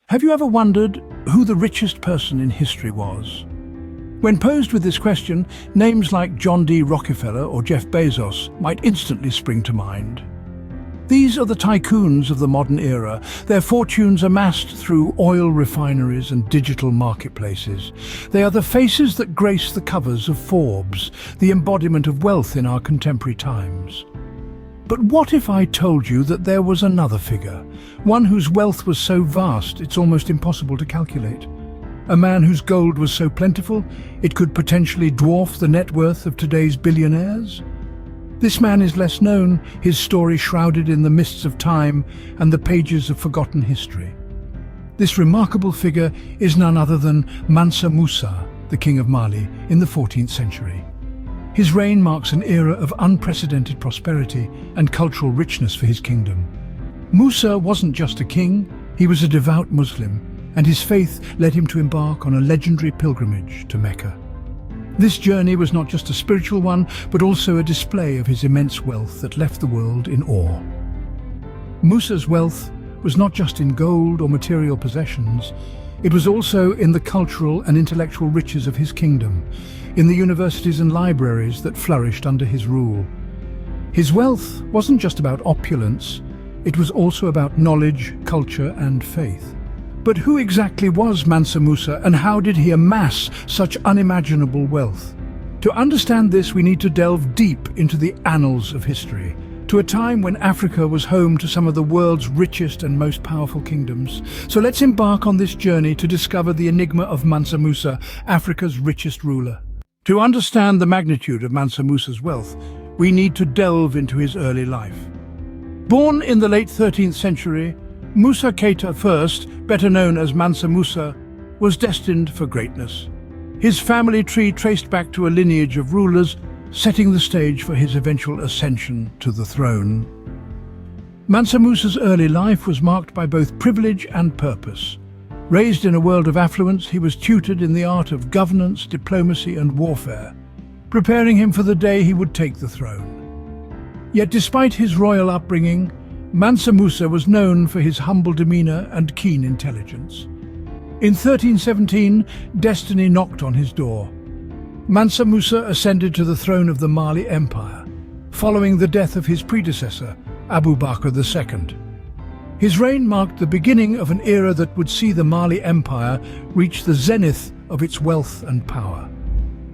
Have you ever wondered who the richest person in history was? When posed with this question, names like John D. Rockefeller or Jeff Bezos might instantly spring to mind. These are the tycoons of the modern era, their fortunes amassed through oil refineries and digital marketplaces. They are the faces that grace the covers of Forbes, the embodiment of wealth in our contemporary times. But what if I told you that there was another figure, one whose wealth was so vast it's almost impossible to calculate? A man whose gold was so plentiful it could potentially dwarf the net worth of today's billionaires? This man is less known, his story shrouded in the mists of time and the pages of forgotten history. This remarkable figure is none other than Mansa Musa, the king of Mali, in the 14th century. His reign marks an era of unprecedented prosperity and cultural richness for his kingdom. Musa wasn't just a king, he was a devout Muslim, and his faith led him to embark on a legendary pilgrimage to Mecca. This journey was not just a spiritual one, but also a display of his immense wealth that left the world in awe. Musa's wealth was not just in gold or material possessions, it was also in the cultural and intellectual riches of his kingdom, in the universities and libraries that flourished under his rule. His wealth wasn't just about opulence, it was also about knowledge, culture and faith. But who exactly was Mansa Musa and how did he amass such unimaginable wealth? To understand this, we need to delve deep into the annals of history, to a time when Africa was home to some of the world's richest and most powerful kingdoms. So let's embark on this journey to discover the enigma of Mansa Musa, Africa's richest ruler. To understand the magnitude of Mansa Musa's wealth, we need to delve into his early life. Born in the late 13th century, Musa Keita I, better known as Mansa Musa, was destined for greatness. His family tree traced back to a lineage of rulers, setting the stage for his eventual ascension to the throne. Mansa Musa's early life was marked by both privilege and purpose. Raised in a world of affluence, he was tutored in the art of governance, diplomacy and warfare, preparing him for the day he would take the throne. Yet despite his royal upbringing, Mansa Musa was known for his humble demeanor and keen intelligence. In 1317, destiny knocked on his door. Mansa Musa ascended to the throne of the Mali Empire, following the death of his predecessor, Abu Bakr II. His reign marked the beginning of an era that would see the Mali Empire reach the zenith of its wealth and power.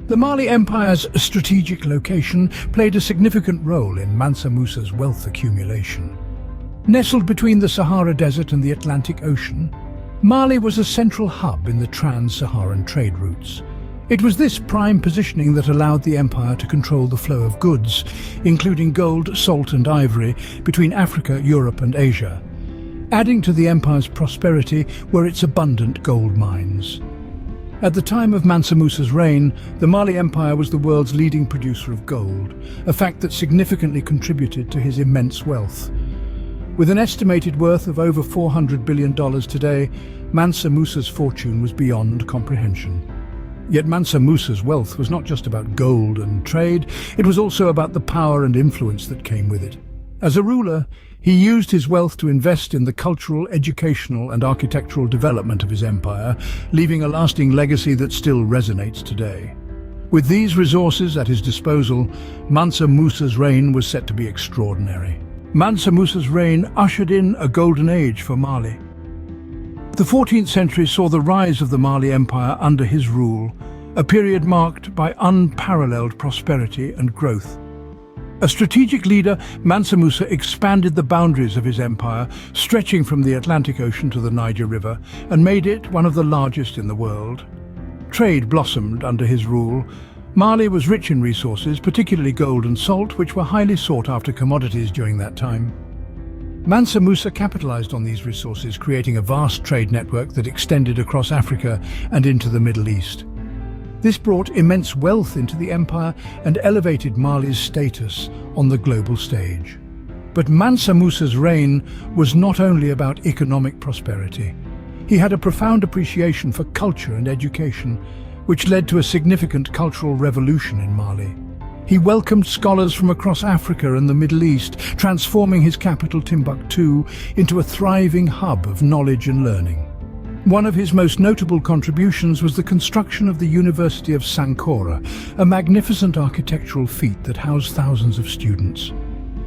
The Mali Empire's strategic location played a significant role in Mansa Musa's wealth accumulation. Nestled between the Sahara Desert and the Atlantic Ocean, Mali was a central hub in the trans-Saharan trade routes. It was this prime positioning that allowed the empire to control the flow of goods, including gold, salt and ivory, between Africa, Europe and Asia. Adding to the empire's prosperity were its abundant gold mines. At the time of Mansa Musa's reign, the Mali Empire was the world's leading producer of gold, a fact that significantly contributed to his immense wealth. With an estimated worth of over $400 billion today, Mansa Musa's fortune was beyond comprehension. Yet Mansa Musa's wealth was not just about gold and trade, it was also about the power and influence that came with it. As a ruler, he used his wealth to invest in the cultural, educational and architectural development of his empire, leaving a lasting legacy that still resonates today. With these resources at his disposal, Mansa Musa's reign was set to be extraordinary. Mansa Musa's reign ushered in a golden age for Mali. The 14th century saw the rise of the Mali Empire under his rule, a period marked by unparalleled prosperity and growth. A strategic leader, Mansa Musa expanded the boundaries of his empire, stretching from the Atlantic Ocean to the Niger River, and made it one of the largest in the world. Trade blossomed under his rule. Mali was rich in resources, particularly gold and salt, which were highly sought-after commodities during that time. Mansa Musa capitalized on these resources, creating a vast trade network that extended across Africa and into the Middle East. This brought immense wealth into the empire and elevated Mali's status on the global stage. But Mansa Musa's reign was not only about economic prosperity. He had a profound appreciation for culture and education, which led to a significant cultural revolution in Mali. He welcomed scholars from across Africa and the Middle East, transforming his capital Timbuktu into a thriving hub of knowledge and learning. One of his most notable contributions was the construction of the University of Sankora, a magnificent architectural feat that housed thousands of students.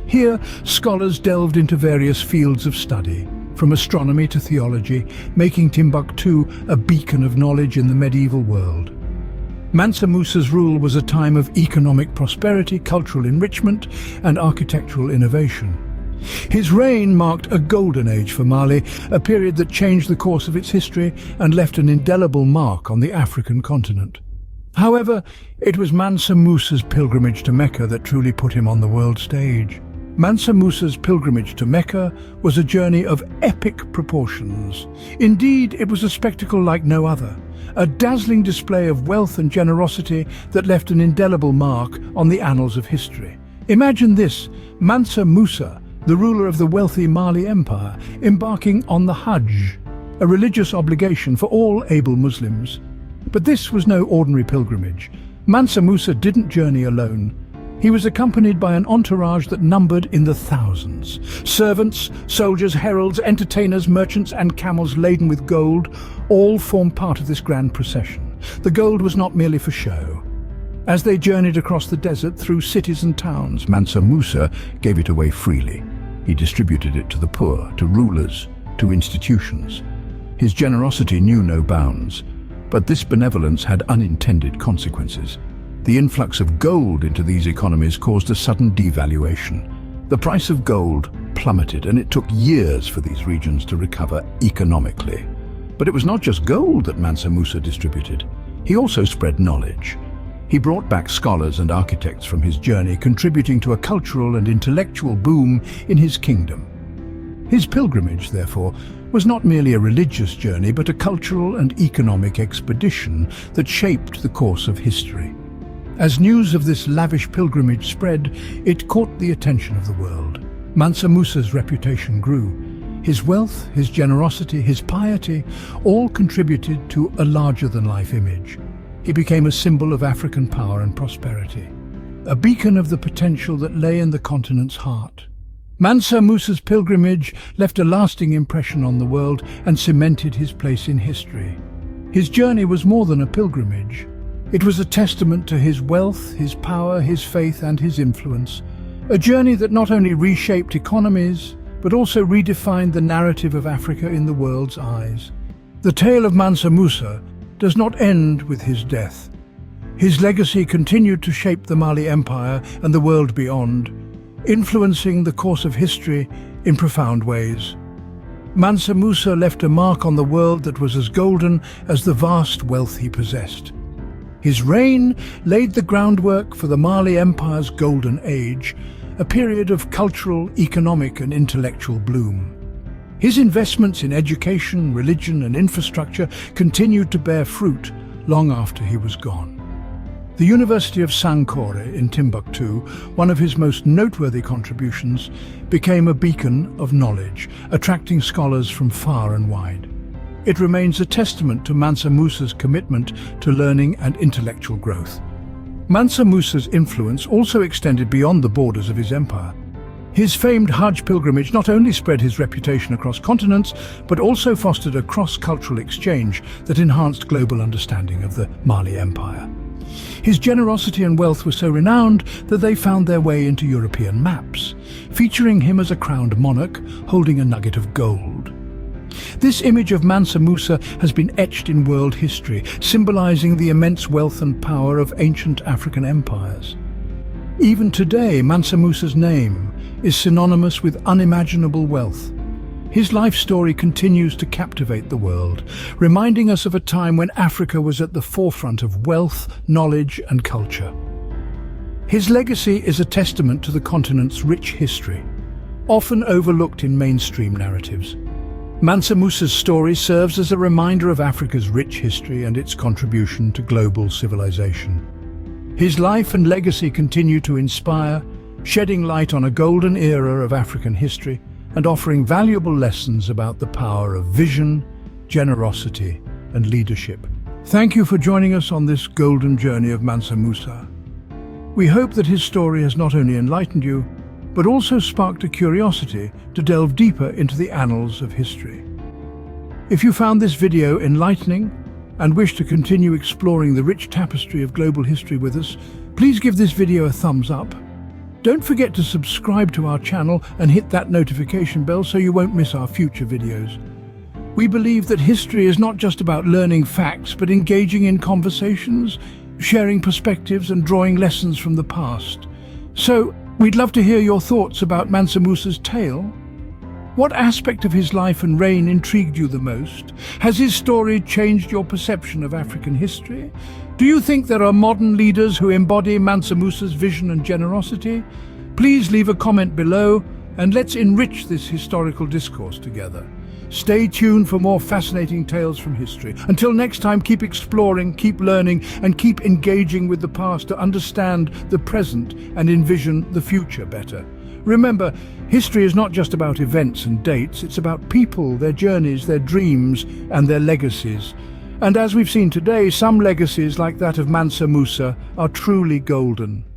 Here, scholars delved into various fields of study, from astronomy to theology, making Timbuktu a beacon of knowledge in the medieval world. Mansa Musa's rule was a time of economic prosperity, cultural enrichment, and architectural innovation. His reign marked a golden age for Mali, a period that changed the course of its history and left an indelible mark on the African continent. However, it was Mansa Musa's pilgrimage to Mecca that truly put him on the world stage. Mansa Musa's pilgrimage to Mecca was a journey of epic proportions. Indeed, it was a spectacle like no other, a dazzling display of wealth and generosity that left an indelible mark on the annals of history. Imagine this: Mansa Musa, the ruler of the wealthy Mali Empire, embarking on the Hajj, a religious obligation for all able Muslims. But this was no ordinary pilgrimage. Mansa Musa didn't journey alone. He was accompanied by an entourage that numbered in the thousands. Servants, soldiers, heralds, entertainers, merchants, and camels laden with gold all formed part of this grand procession. The gold was not merely for show. As they journeyed across the desert through cities and towns, Mansa Musa gave it away freely. He distributed it to the poor, to rulers, to institutions. His generosity knew no bounds, but this benevolence had unintended consequences. The influx of gold into these economies caused a sudden devaluation. The price of gold plummeted, and it took years for these regions to recover economically. But it was not just gold that Mansa Musa distributed. He also spread knowledge. He brought back scholars and architects from his journey, contributing to a cultural and intellectual boom in his kingdom. His pilgrimage, therefore, was not merely a religious journey, but a cultural and economic expedition that shaped the course of history. As news of this lavish pilgrimage spread, it caught the attention of the world. Mansa Musa's reputation grew. His wealth, his generosity, his piety, all contributed to a larger-than-life image. He became a symbol of African power and prosperity, a beacon of the potential that lay in the continent's heart. Mansa Musa's pilgrimage left a lasting impression on the world and cemented his place in history. His journey was more than a pilgrimage. It was a testament to his wealth, his power, his faith, and his influence. A journey that not only reshaped economies, but also redefined the narrative of Africa in the world's eyes. The tale of Mansa Musa does not end with his death. His legacy continued to shape the Mali Empire and the world beyond, influencing the course of history in profound ways. Mansa Musa left a mark on the world that was as golden as the vast wealth he possessed. His reign laid the groundwork for the Mali Empire's golden age, a period of cultural, economic, and intellectual bloom. His investments in education, religion, and infrastructure continued to bear fruit long after he was gone. The University of Sankore in Timbuktu, one of his most noteworthy contributions, became a beacon of knowledge, attracting scholars from far and wide. It remains a testament to Mansa Musa's commitment to learning and intellectual growth. Mansa Musa's influence also extended beyond the borders of his empire. His famed Hajj pilgrimage not only spread his reputation across continents, but also fostered a cross-cultural exchange that enhanced global understanding of the Mali Empire. His generosity and wealth were so renowned that they found their way into European maps, featuring him as a crowned monarch holding a nugget of gold. This image of Mansa Musa has been etched in world history, symbolizing the immense wealth and power of ancient African empires. Even today, Mansa Musa's name is synonymous with unimaginable wealth. His life story continues to captivate the world, reminding us of a time when Africa was at the forefront of wealth, knowledge, and culture. His legacy is a testament to the continent's rich history, often overlooked in mainstream narratives. Mansa Musa's story serves as a reminder of Africa's rich history and its contribution to global civilization. His life and legacy continue to inspire, shedding light on a golden era of African history and offering valuable lessons about the power of vision, generosity, and leadership. Thank you for joining us on this golden journey of Mansa Musa. We hope that his story has not only enlightened you, but also sparked a curiosity to delve deeper into the annals of history. If you found this video enlightening and wish to continue exploring the rich tapestry of global history with us, please give this video a thumbs up. Don't forget to subscribe to our channel and hit that notification bell so you won't miss our future videos. We believe that history is not just about learning facts, but engaging in conversations, sharing perspectives and drawing lessons from the past. So, we'd love to hear your thoughts about Mansa Musa's tale. What aspect of his life and reign intrigued you the most? Has his story changed your perception of African history? Do you think there are modern leaders who embody Mansa Musa's vision and generosity? Please leave a comment below and let's enrich this historical discourse together. Stay tuned for more fascinating tales from history. Until next time, keep exploring, keep learning, and keep engaging with the past to understand the present and envision the future better. Remember, history is not just about events and dates, it's about people, their journeys, their dreams, and their legacies. And as we've seen today, some legacies, like that of Mansa Musa, are truly golden.